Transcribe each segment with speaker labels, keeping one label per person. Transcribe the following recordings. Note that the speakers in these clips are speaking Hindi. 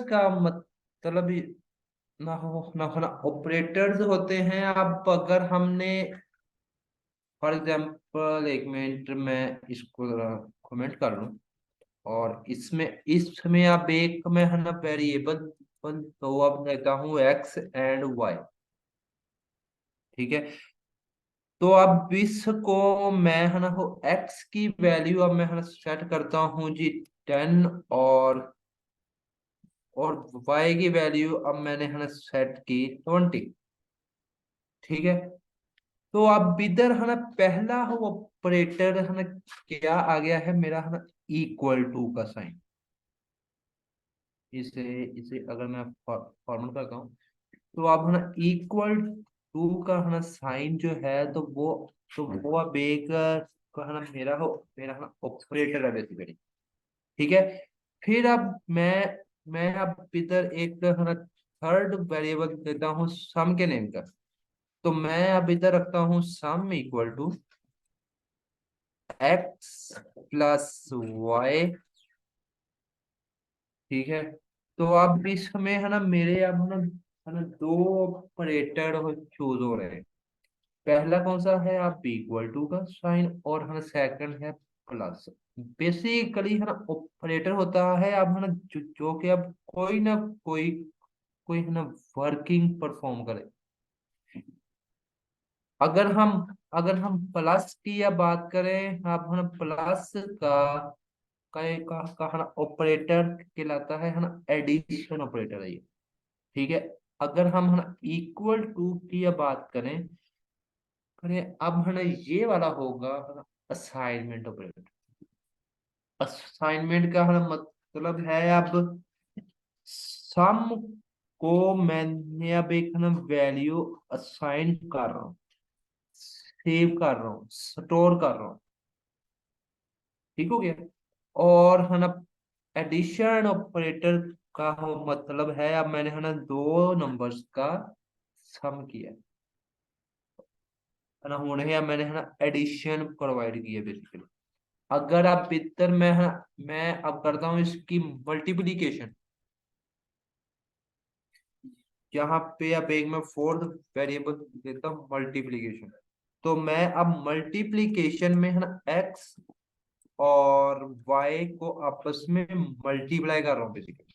Speaker 1: का मतलब ना ऑपरेटर्स होते हैं। अब अगर हमने फॉर एग्जांपल, एक मिनट में इसको कमेंट कर लूं, और इसमें अब एक मैं है ना वेरिएबल तो अब देता हूँ एक्स एंड वाई। ठीक है। तो अब इसको मैं है ना हो एक्स की वैल्यू अब मैं है ना सेट करता हूँ जी 10, और और वाई की वैल्यू अब मैंने है ना सेट की 20। ठीक है। तो अब इधर है ना पहला हो ऑपरेटर है ना क्या आ गया है मेरा है ना इक्वल टू का साइन। इसे इसे अगर मैं फॉर्मल करता हूँ, तो अब है ना इक्वल टू का है ना साइन जो है, तो वो अब एक का है ना मेरा है ना ऑपरेटर है बेसिकली। ठीक है। फिर अब मैं अब इधर एक है ना थर्ड वेरिएबल देता हूँ सम के नेम का। तो मैं अब इधर रखता हूँ sum equal to x plus y. ठीक है। तो अब इसमें है ना मेरे अब है ना दो ऑपरेटर चूज हो रहे हैं। पहला कौन सा है, आप इक्वल टू का साइन, और है ना सेकंड है प्लस। बेसिकली है ना ऑपरेटर होता है अब है ना जो कि अब कोई ना कोई कोई है ना वर्किंग परफॉर्म करे। अगर हम अगर हम प्लस की या बात करें, आप है ना प्लस का है ना ऑपरेटर कहलाता है ना एडिशन ऑपरेटर है ये। ठीक है। अगर हम है ना इक्वल टू की या बात करें अब है ना ये वाला होगा है ना असाइनमेंट ऑपरेटर। असाइनमेंट का है ना मतलब है अब सम को मैंने अब एक है ना वैल्यू असाइन कर रहा हूँ, सेव कर रहा हूँ, स्टोर कर रहा हूँ। ठीक हो गया। और है ना एडिशन ऑपरेटर का मतलब है अब मैंने है ना दो नंबर्स का सम किया है ना, होने अब मैंने है ना एडिशन प्रोवाइड की है बेसिकली। अगर आप भीतर मैं अब करता हूँ इसकी मल्टीप्लीकेशन, यहाँ पे अब एक मैं फोर्थ वेरिएबल देता हूँ मल्टीप्लीकेशन। तो मैं अब मल्टीप्लीकेशन में है ना एक्स और वाई को आपस में मल्टीप्लाई कर रहा हूँ बेसिकली।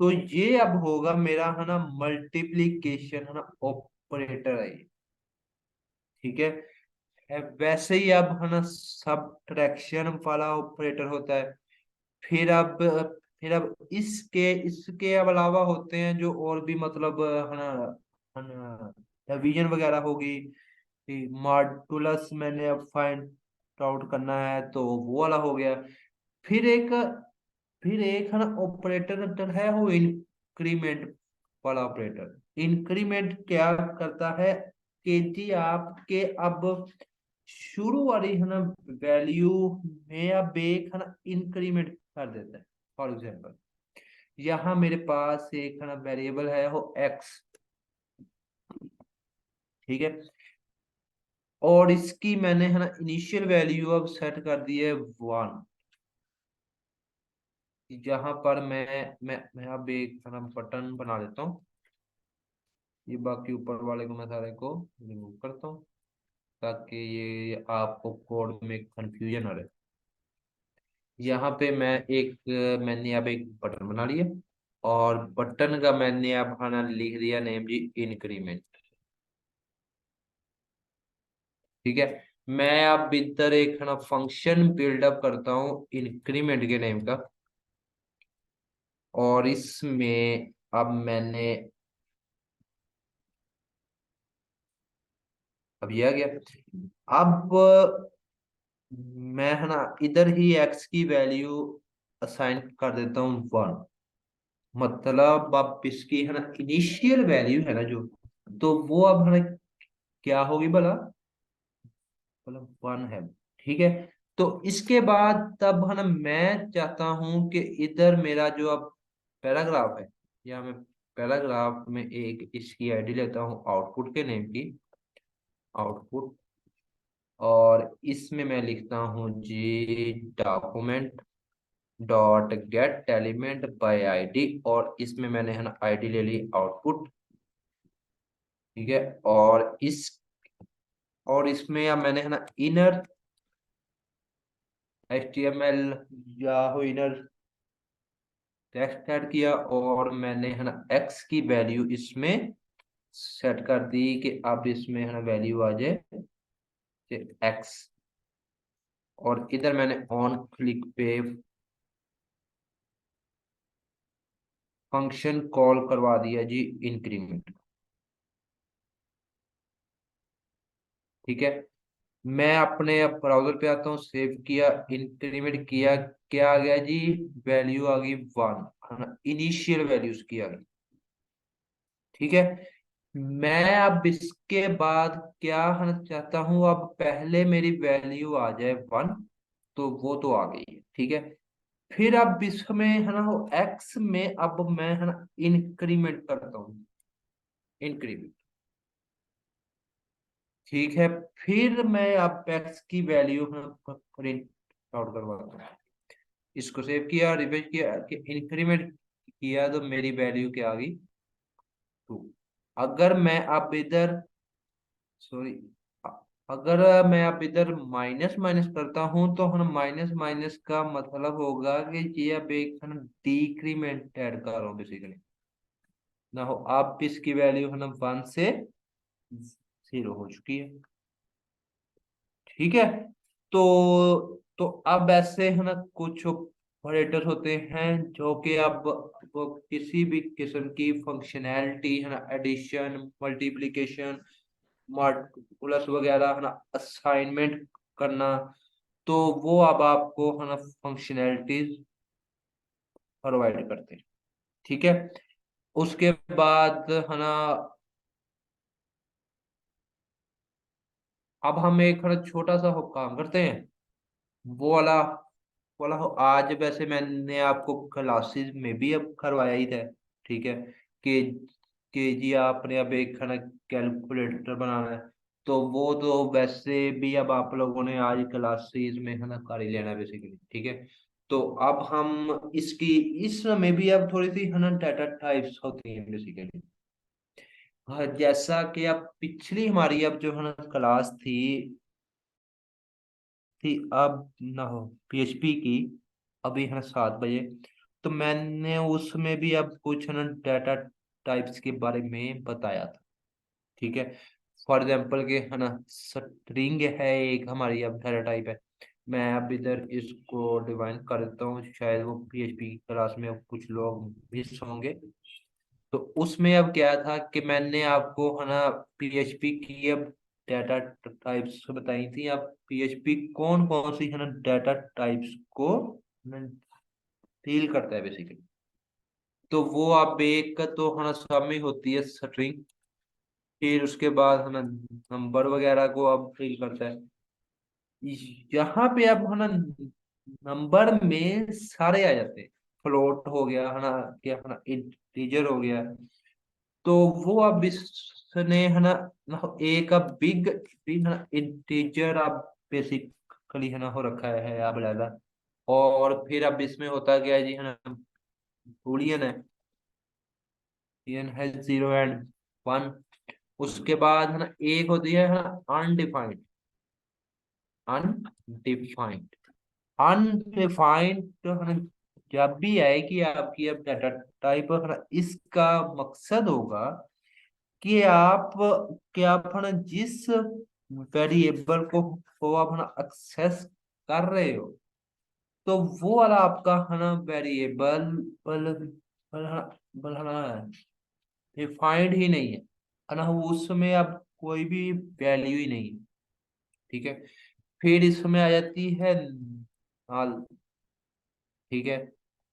Speaker 1: तो ये अब होगा मेरा है ना मल्टीप्लीकेशन है ना ऑपरेटर है ये। ठीक है। वैसे ही अब है ना सब्ट्रैक्शन वाला ऑपरेटर होता है। फिर अब फिर अब इसके इसके अब अलावा होते हैं जो और भी मतलब है ना डिवीजन वगैरह होगी। मॉडुलस मैंने अब फाइंड आउट करना है तो वो वाला हो गया। फिर एक फिर एक है ना ऑपरेटर है वो इंक्रीमेंट वाला ऑपरेटर। इंक्रीमेंट क्या करता है कि जी आपके अब शुरू वाली है ना वैल्यू में अब एक है ना इंक्रीमेंट कर देता है। फॉर एग्जाम्पल, यहाँ मेरे पास एक है ना वेरिएबल है वो एक्स। ठीक है। और इसकी मैंने है ना इनिशियल वैल्यू अब सेट कर दी है 1। जहां पर मैं अब एक है ना बटन बना देता हूँ। ये बाकी ऊपर वाले को मैं सारे को रिमूव करता हूँ, ताकि ये आपको कोड में कंफ्यूजन ना रहे। यहाँ पे मैंने अब एक बटन बना लिया, और बटन का मैंने अब है ना लिख दिया नेम जी इंक्रीमेंट। ठीक है। मैं अब इधर एक है ना फंक्शन बिल्डअप करता हूँ इंक्रीमेंट के नेम का, और इसमें अब मैंने अब ये आ गया। अब मैं है ना इधर ही एक्स की वैल्यू असाइन कर देता हूँ 1। मतलब अब इसकी है ना इनिशियल वैल्यू है ना जो, तो वो अब है ना क्या होगी भला, मतलब 1 है। ठीक है। तो इसके बाद तब है ना मैं चाहता हूं कि इधर मेरा जो अब पैराग्राफ है, या मैं पैराग्राफ में एक इसकी आईडी लेता हूँ आउटपुट के नेम की, आउटपुट। और इसमें मैं लिखता हूँ जी document. Dot get element by ID, और इसमें मैंने है ना आईडी ले ली आउटपुट। ठीक है। और इसमें अब मैंने है ना इनर HTML या इनर टेक्स्ट ऐड किया, और मैंने है ना एक्स की वैल्यू इसमें सेट कर दी कि अब इसमें है ना वैल्यू आ जाए एक्स। और इधर मैंने ऑन क्लिक पे फंक्शन कॉल करवा दिया जी इंक्रीमेंट। ठीक है। मैं अपने अब ब्राउजर पे आता हूँ, सेव किया, इंक्रीमेंट किया, क्या आ गया जी, वैल्यू आ गई 1, है ना, इनिशियल वैल्यूज की आ गई। ठीक है। मैं अब इसके बाद क्या है ना चाहता हूँ, अब पहले मेरी वैल्यू आ जाए 1, तो वो तो आ गई है। ठीक है। फिर अब इसमें है ना वो एक्स में अब मैं है ना इंक्रीमेंट करता हूँ, इंक्रीमेंट। ठीक है। फिर मैं अब एक्स की वैल्यू प्रिंट आउट करवाता हूँ। इसको सेव किया, रिफ्रेश किया, कि इंक्रीमेंट किया, तो मेरी वैल्यू क्या आ गई, 2। अगर मैं अब इधर, सॉरी, अगर मैं अब इधर माइनस माइनस करता हूं, तो हम माइनस माइनस का मतलब होगा कि ये अब एक है ना डिक्रीमेंट ऐड कर रहा हूँ बेसिकली। ना हो अब इसकी वैल्यू है ना 1 से 0 हो चुकी है। ठीक है। तो अब ऐसे है ना कुछ ऑपरेटर होते हैं जो कि अब वो किसी भी किस्म की फंक्शनैलिटी है ना, एडिशन, मल्टीप्लिकेशन, मॉड्यूलस वगैरह है ना, असाइनमेंट करना, तो वो अब आपको है ना फंक्शनैलिटीज प्रोवाइड करते हैं। ठीक है। उसके बाद है ना, अब हम एक है ना छोटा सा काम करते हैं, वो वाला बोला हो। आज वैसे मैंने आपको क्लासेस में भी अब करवाया ही था। ठीक है। कि जी आपने अब एक खाना कैलकुलेटर बनाना है, तो वो तो वैसे भी अब आप लोगों ने आज क्लासेस में है ना कर ही लेना बेसिकली। ठीक है। तो अब हम इसमें भी अब थोड़ी सी है ना डाटा टाइप्स होती हैं बेसिकली। हाँ, जैसा कि अब पिछली हमारी अब जो है ना क्लास थी अब ना हो PHP की, अभी है ना 7 बजे, तो मैंने उसमें भी अब कुछ है ना डाटा टाइप्स के बारे में बताया था। ठीक है। फॉर एग्जाम्पल के है ना स्ट्रिंग है एक हमारी अब डाटा टाइप है। मैं अब इधर इसको डिफाइन कर देता हूँ, शायद वो PHP क्लास में कुछ लोग मिस होंगे। तो उसमें अब क्या था कि मैंने आपको है ना PHP की अब डाटा टाइप्स बताई थी। अब PHP कौन कौन सी है ना डाटा टाइप्स को डील करता है बेसिकली। तो वो आप एक का तो है ना सब में होती है स्ट्रिंग, फिर उसके बाद है ना नंबर वगैरह को आप डील करता है। यहाँ पे अब है ना नंबर में सारे आ जाते हैं, फ्लोट हो गया है ना, क्या है ना इंटीजर हो गया। तो वो अब इसने है ना एक अब बिग बिग है ना इंटीजर अब बेसिकली है ना हो रखा है अब लगा। और फिर अब इसमें होता क्या है जी, है ना बूलियन है, बूलियन है 0 एंड 1। उसके बाद है ना एक होती है ना अनडिफाइंड, अनडिफाइंड अनडिफाइंड तो है ना जब भी आएगी आपकी अब डाटा टाइप है ना, इसका मकसद होगा कि आप है ना जिस वेरिएबल को आप है ना एक्सेस कर रहे हो, तो वो वाला आपका है ना वेरिएबल बल बल बल है ना डिफाइंड ही नहीं है ना, उसमें अब कोई भी वैल्यू ही नहीं है। ठीक है। फिर इसमें आ जाती है null। ठीक है।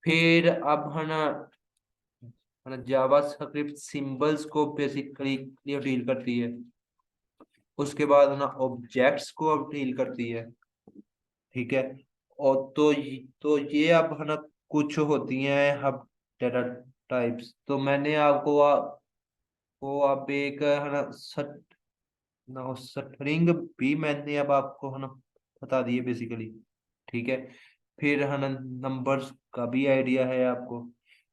Speaker 1: फिर अब है ना जावा स्क्रिप्ट सिंबल्स को बेसिकली डील करती है। उसके बाद है ना ऑब्जेक्ट्स को अब डील करती है। ठीक है। और तो ये अब है ना कुछ होती हैं अब डेटा टाइप्स। तो मैंने आपको वो अब एक है ना ना स्ट्रिंग भी मैंने अब आपको है ना बता दी है बेसिकली। ठीक है। फिर है ना नंबर्स का भी आइडिया है आपको,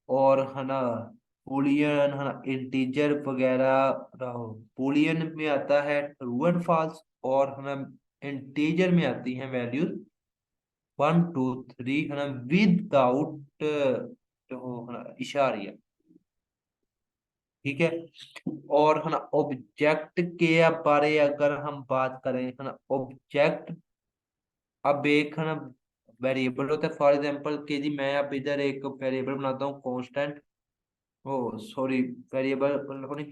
Speaker 1: और है ना बुलियन है ना इंटीजर वगैरह रहो। बुलियन में आता है ट्रू एंड फॉल्स, और है ना इंटीजर में आती है वैल्यूज 1 2 3 है ना विदाउट जो है ना इशारिया। ठीक है। और है ना ऑब्जेक्ट के बारे अगर हम बात करें है ना ऑब्जेक्ट, अब एक है ना वेरिएबल होता है। फॉर एग्जांपल कि जी मैं अब इधर एक वेरिएबल बनाता हूँ कांस्टेंट, ओ सॉरी वेरिएबल नहीं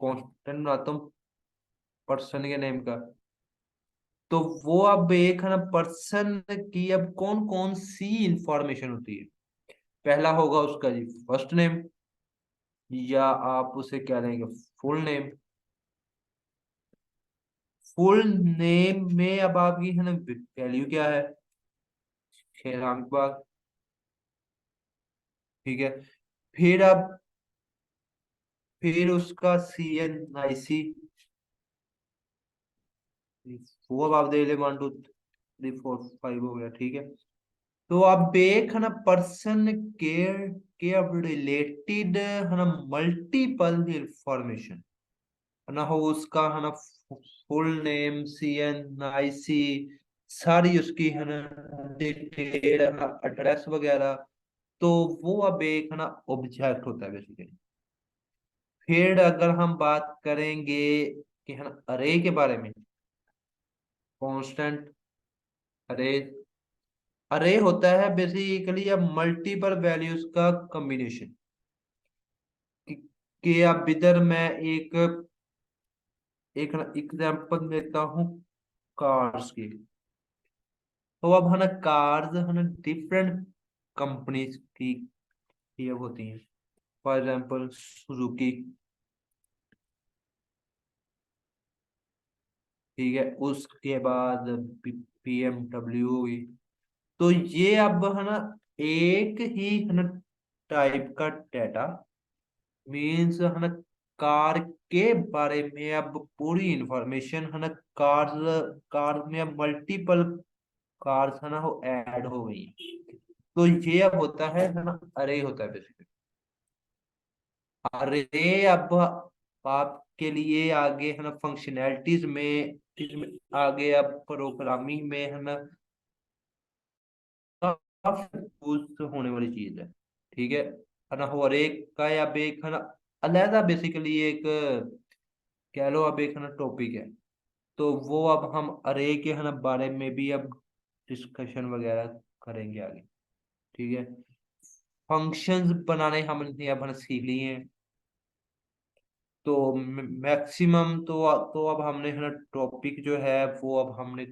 Speaker 1: कांस्टेंट बनाता हूँ पर्सन के नेम का। तो वो अब एक है ना पर्सन की अब कौन कौन सी इंफॉर्मेशन होती है। पहला होगा उसका जी फर्स्ट नेम, या आप उसे क्या लेंगे फुल नेम। फुल नेम में अब आपकी है ना वैल्यू क्या है, शेरांग बाग। ठीक है। फिर अब फिर उसका CNIC, वो अब आप दे ले 1 2 3 4 5 हो गया। ठीक है। तो अब एक है ना पर्सन के अब रिलेटेड है ना मल्टीपल इंफॉर्मेशन है ना हो उसका है ना फुल नेम CNIC सारी उसकी है ना डिटेल है ना एड्रेस वगैरह। तो वो अब एक है ना ऑब्जेक्ट होता है बेसिकली। फिर अगर हम बात करेंगे कि है ना अरे के बारे में, कांस्टेंट अरे, अरे होता है बेसिकली अब मल्टीपल वैल्यूज का कॉम्बिनेशन। कि, कि अब इधर मैं एक एक एग्जांपल देता हूँ कार्स की। तो अब है ना कार्स है ना डिफरेंट कंपनीज की अब होती हैं। For example Suzuki. ठीक है। उसके बाद BMW हुई। तो ये अब है ना एक ही है ना टाइप का डेटा, मीन्स है ना कार के बारे में अब पूरी इंफॉर्मेशन है ना कार कार में अब मल्टीपल कार्स है ना वो ऐड हो गई हैं। तो ये अब होता है ना अरे होता है बेसिकली। अरे अब आपके लिए आगे है ना फंक्शनैलिटीज में इसमें आगे अब प्रोग्रामिंग में है ना काफी यूज होने वाली चीज है। ठीक है ना और एक का या एक है ना अलहदा बेसिकली एक कह लो अब एक है ना टॉपिक है। तो वो अब हम अरे के है ना बारे में भी अब डिस्कशन वगैरह करेंगे आगे। ठीक है। फंक्शंस बनाने हमने अब है ना सीख लिए हैं। तो मैक्सिमम तो अब हमने है ना टॉपिक जो है वो अब हमने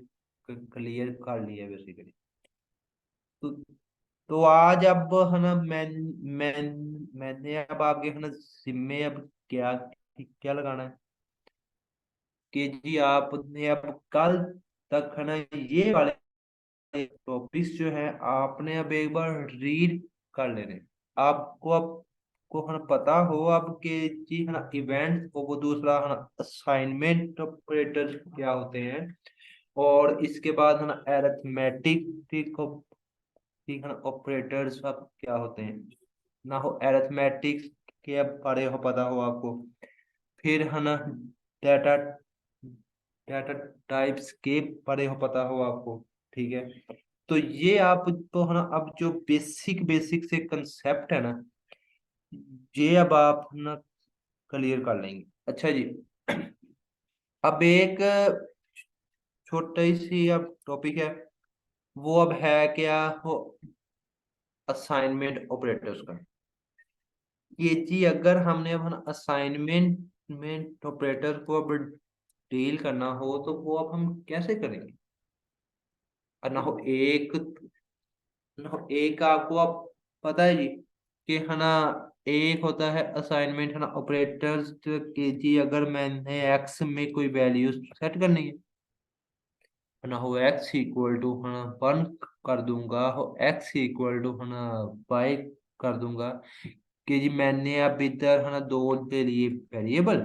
Speaker 1: क्लियर कर लिया है बेसिकली। तो तो आज अब है ना मैं मैंने अब आपके है ना जिम्मे अब क्या क्या लगाना है कि जी आपने अब कल तक है ना ये वाले टॉपिक्स जो है आपने अब एक बार रीड कर लेने। आपको अब को है ना पता हो अब कि जी है ना इवेंट वो दूसरा है ना असाइनमेंट ऑपरेटर क्या होते हैं, और इसके बाद है ना एरिथमेटिक ठीक है ना ऑपरेटर्स अब क्या होते हैं ना हो एरिथमेटिक्स के बारे हो पता हो आपको। फिर है ना डाटा डाटा टाइप्स के बारे हो पता हो आपको। ठीक है। तो ये आप तो है ना अब जो बेसिक बेसिक से कंसेप्ट है ना ये अब आप है ना क्लियर कर लेंगे। अच्छा जी। अब एक छोटी सी अब टॉपिक है, वो अब है क्या हो असाइनमेंट ऑपरेटर्स का। ये जी अगर हमने अब है ना असाइनमेंट ऑपरेटर को अब डील करना हो तो वो अब हम कैसे करेंगे। और ना हो एक आपको अब पता है जी कि है ना एक होता है असाइनमेंट है ना ऑपरेटर्स के जी अगर मैंने एक्स में कोई वैल्यू सेट करनी है ना हो एक्स इक्वल टू है ना 1 कर दूंगा, हो एक्स इक्वल टू है ना वाई कर दूंगा। कि जी मैंने अब इधर है ना दो के लिए वेरिएबल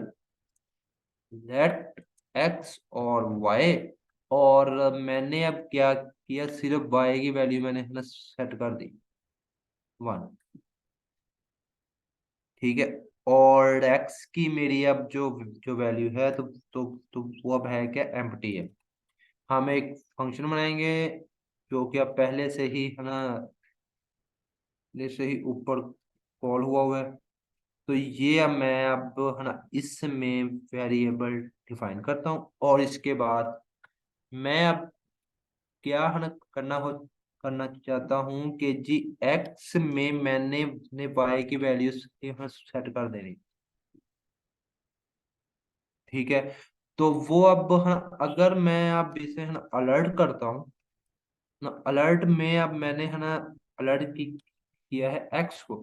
Speaker 1: लेट एक्स और वाई, और मैंने अब क्या किया, सिर्फ y की वैल्यू मैंने है ना सेट कर दी 1। ठीक है। और x की मेरी अब जो जो वैल्यू है तो वो अब है क्या, एम्प्टी है। हम एक फंक्शन बनाएंगे जो कि अब पहले से ही है ना, पहले से ही ऊपर कॉल हुआ है। तो ये अब मैं अब है ना इसमें वेरिएबल डिफाइन करता हूँ, और इसके बाद मैं अब क्या है ना करना चाहता हूँ कि जी एक्स में मैंने वाई की वैल्यू सेट कर देनी। ठीक है। तो वो अब हाँ, अगर मैं अब इसे है ना अलर्ट करता हूँ ना, अलर्ट में अब मैंने है ना अलर्ट किया है एक्स को,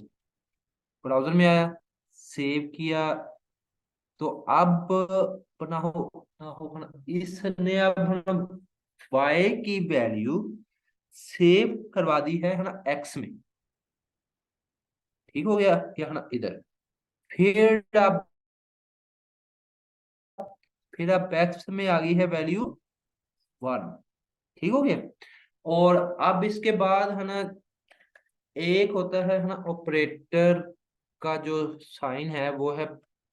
Speaker 1: ब्राउजर में आया, सेव किया। तो अब ना हो ना, इसने अब है ना वाई की वैल्यू सेव करवा दी है ना एक्स में। ठीक हो गया क्या है ना इधर। फिर अब एक्स में आ गई है वैल्यू 1। ठीक हो गया। और अब इसके बाद है ना एक होता है ना ऑपरेटर का जो साइन है वो है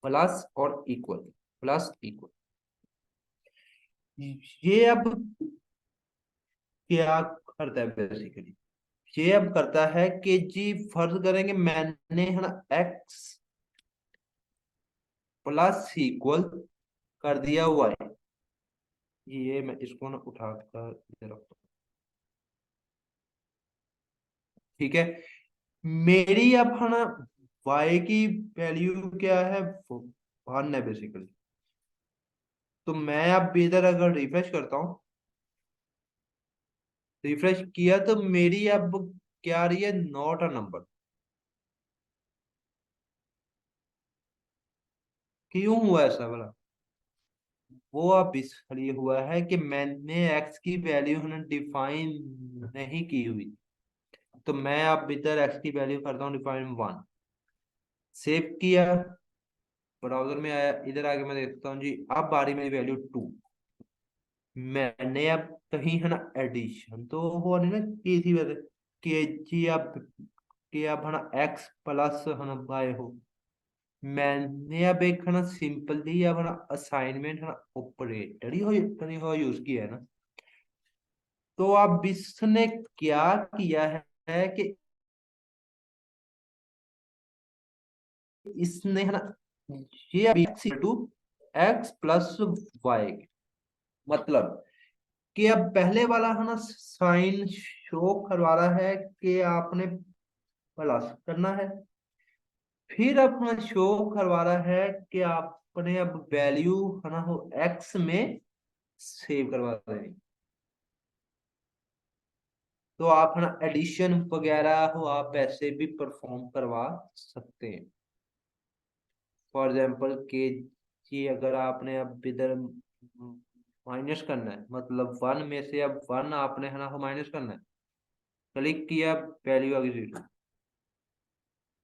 Speaker 1: प्लस और इक्वल, प्लस इक्वल। ये अब क्या करता है बेसिकली, ये अब करता है कि जी फर्ज करेंगे मैंने है ना एक्स प्लस इक्वल कर दिया वाई। ये मैं इसको ना उठा कर इधर रखता हूं। ठीक है। मेरी अब है ना वाई की वैल्यू क्या है, 1 है बेसिकली। तो मैं अब इधर अगर रिफ्रेश करता हूँ, रिफ्रेश किया तो मेरी अब क्या आ रही है, नॉट अ नंबर। क्यों हुआ ऐसा वाला, वो अब इसलिए हुआ है कि मैंने एक्स की वैल्यू है ना डिफाइन नहीं की हुई। तो मैं अब इधर एक्स की वैल्यू करता हूँ डिफाइन 1, सेव किया, ब्राउजर में आया, इधर आके मैं देखता हूँ जी अब आ रही मेरी वैल्यू 2। मैंने अब कहीं है ना एडिशन तो हुआ नहीं ना की थी वैसे, कि जी अब कि अब है ना एक्स प्लस है ना वाई हो। मैंने अब एक है ना सिंपली अब है ना असाइनमेंट है ना ऑपरेटर ही हो यूज किया है ना। तो अब इसने क्या किया है कि इसने है ना ये अब टू एक्स प्लस वाई, मतलब कि अब पहले वाला है ना साइन शो करवा रहा है कि आपने प्लस करना है, फिर अपना शो करवा रहा है कि आपने अब वैल्यू है ना हो एक्स में सेव करवा देनी। तो आप है ना एडिशन वगैरह हो आप ऐसे भी परफॉर्म करवा सकते हैं। फॉर एग्जाम्पल के जी अगर आपने अब इधर माइनस करना है, मतलब 1 में से अब 1 आपने है ना माइनस करना है, क्लिक किया, वैल्यू आ गई 0।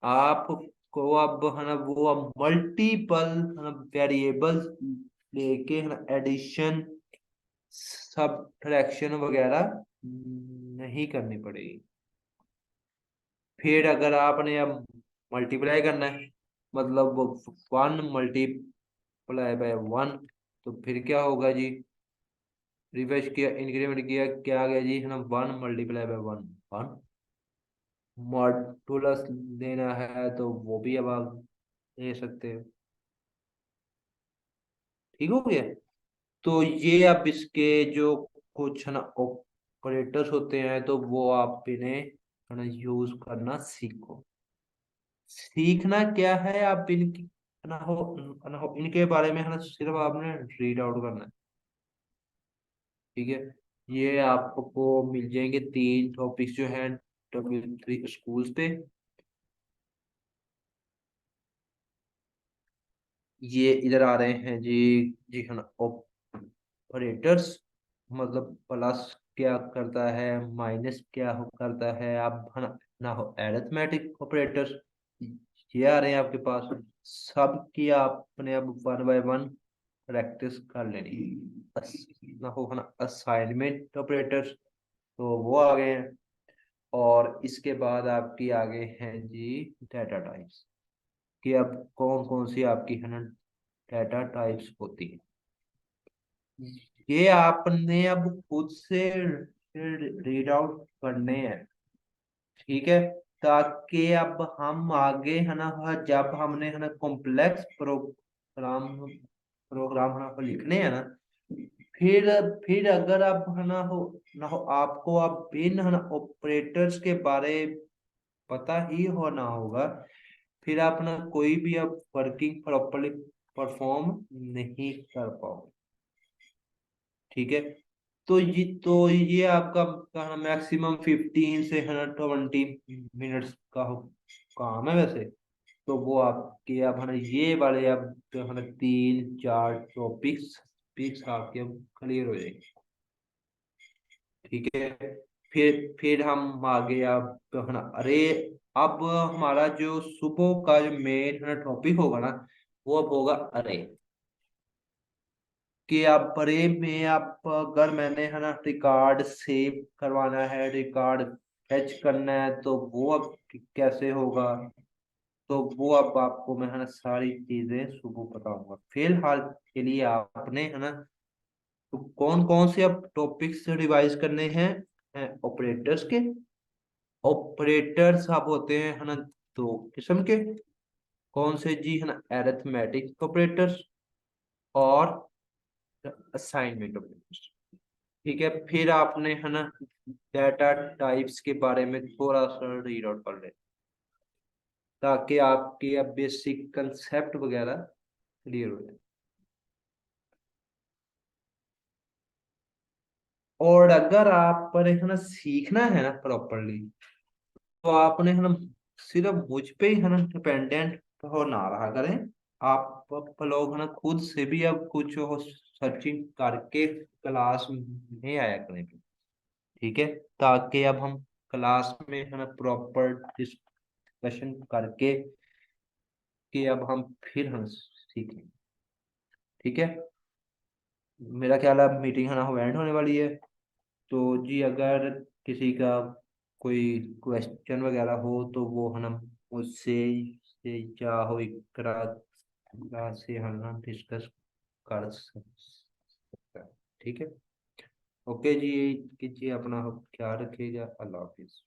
Speaker 1: आपको अब है ना वो अब मल्टीपल है ना वेरिएबल्स लेके है ना एडिशन सब्ट्रैक्शन वगैरह नहीं करनी पड़ेगी। फिर अगर आपने अब मल्टीप्लाई करना है, मतलब 1 × 1 तो फिर क्या होगा जी, रिफ्रेश किया, इंक्रीमेंट किया, क्या आ गया जी है ना 1 × 1 मॉडुलस देना है तो वो भी अब आप दे सकते हो। ठीक हो गया। तो ये अब इसके जो कुछ है ना ऑपरेटर्स होते हैं तो वो आप इन्हें है ना यूज करना सीखो। सीखना क्या है, आप इनकी ना हो इनके बारे में है ना सिर्फ आपने रीड आउट करना है। ठीक है। ये आपको मिल जाएंगे 3 टॉपिक्स जो हैं W3 स्कूल्स पे। ये इधर आ रहे हैं जी, जी है ना ऑपरेटर्स, मतलब प्लस क्या करता है, माइनस क्या करता है, आप है ना हो एरिथमेटिक ऑपरेटर्स ये आ रहे हैं आपके पास। सब की आपने अब 1 बाय 1 प्रैक्टिस कर लेनी। ना हो है ना असाइनमेंट ऑपरेटर्स, तो वो आ गए हैं। और इसके बाद आपकी आगे है जी डाटा टाइप्स, कि अब कौन कौन सी आपकी है ना डाटा टाइप्स होती है। ये आपने अब खुद से रीड आउट करने हैं, ठीक है। ताकि अब हम आगे है ना, जब हमने है ना कॉम्प्लेक्स प्रोग्राम है ना लिखने हैं ना, फिर फिर अगर अब है ना हो आपको अब इन है ना ऑपरेटर्स के बारे पता ही होना होगा, फिर आप ना कोई भी अब वर्किंग प्रॉपरली परफॉर्म नहीं कर पाओगे, ठीक है। तो ये आपका मैक्सिमम 15 से 120 मिनट्स का काम है वैसे। तो वो आपके अब है ना ये वाले अब तो है ना 3 4 टॉपिक्स पिक्स आपके अब क्लियर हो जाएंगे, ठीक है। फिर हम आगे अब तो है ना अरे, अब हमारा जो सुबह का जो मेन है ना टॉपिक होगा ना, वो अब होगा अरे। कि आप अरे में आप अगर मैंने है ना रिकॉर्ड सेव करवाना है, रिकॉर्ड फेच करना है, तो वो अब कैसे होगा। तो वो अब आपको मैं है ना सारी चीजें सुबह बताऊंगा। फिलहाल के लिए आपने है ना, तो कौन कौन से अब टॉपिक्स रिवाइज करने हैं ऑपरेटर्स के। ऑपरेटर्स अब होते हैं है ना 2 किस्म के। कौन से जी, है ना एरिथमेटिक ऑपरेटर्स और असाइनमेंट ऑपरेटर्स, ठीक है। फिर आपने है ना डाटा टाइप्स के बारे में थोड़ा सा रीड आउट कर ले, ताकि आपके अब बेसिक कंसेप्ट वगैरह क्लियर हो जाए। और अगर आप पर है ना सीखना है ना प्रॉपरली, तो आपने है ना सिर्फ मुझ पे ही है ना डिपेंडेंट हो ना रहा करें। आप लोग है ना खुद से भी अब कुछ हो सर्चिंग करके क्लास में आया करें, ठीक है। ताकि अब हम क्लास में है ना प्रॉपर डिस्कशन करके कि अब हम फिर हम सीखें, ठीक है। मेरा ख्याल है अब मीटिंग है ना हो एंड होने वाली है। तो जी अगर किसी का कोई क्वेश्चन वगैरह हो तो वो है ना उससे से चाहो इकरा से है ना डिस्कस कर सकता है, ठीक है। ओके जी, कीजिए अपना ख्याल रखिएगा। अल्लाह हाफिज।